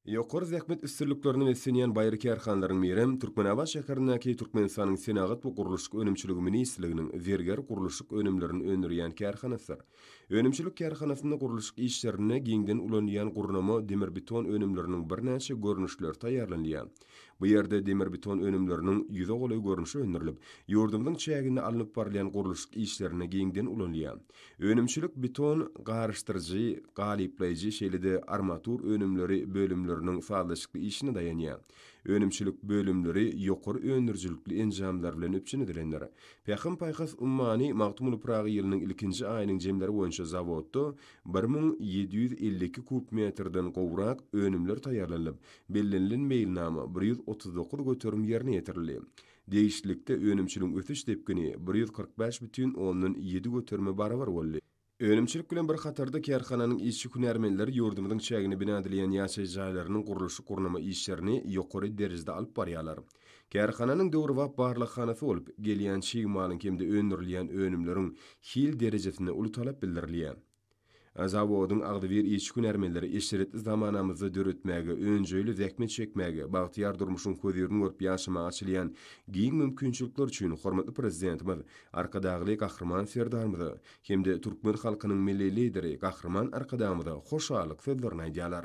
Ýokary zähmet üstünliklerini beslenýän baýry kärhanlaryň merem Türkmenabad şäherindäki Türkmenistanyň Senagat bu gurulşyk önümçiligi ministrliginiň zerger gurulşyk önümlerini öndürýän kärhanasy. Önümçilik kärhanasynda gurulşyk işlerine giňden ulanýan gurnama demir beton önümleriniň birnäçe görnüşler taýýarlanýan. Bu ýerde demir beton önümleriniň ýüze goly görnüşi öndürilip, ýurdumyň çägine alınıp barlayan gurulşyk işlerine giňden ulanýan. Önümçilik beton garşdyrjy, galyplayjy şeýlede armatur önümleri bölümleriniň sağlaşykly işine dayanýar. Önümçilik bölümleri ýokary öndürjilikli enjamlar bilen öpçünedilenler. Pähim paýhas ummany Magtumul Pragy ýylynyň ilkinji aýynyň jemleri boýunça zawodda 1752 kub metrden gowrak önümler taýýarlanlyp, bellenlen meýilnama 139 göterim ýerine ýetirildi. Değişiklikte önümçiliğin ötüş tepkini 145,7 götürme barabar boldy. Önümçilik bilen bir hatarda kärhananyň işçi hünärmenleri ýurdumyň çägine bina edilýän ýaşaý jaýlarynyň gurulşy gurnama işlerini ýokary derejede alyp barýarlar. Kärhananyň döwri wagt barlykhanasy bolup, gelýän şigmalyň kemde öndürilýän önümleriň hil derejesine uly talap bildirilýär. Zawodyň agdywer işçi hünärmenleri eşeretli zamanamyzda döretmäge, öňjöýli zähmet çekmäge, bagtyar durmuşyň közerini görüp ýaşamaga açylýan giň mümkinçilikler üçin hormatly prezidentimiz, arkadagy Gahrman Serdarymyzy hemde türkmen halkynyň milli lideri Gahrman arkadamyza hoşallyk sözlerini aýdýarlar.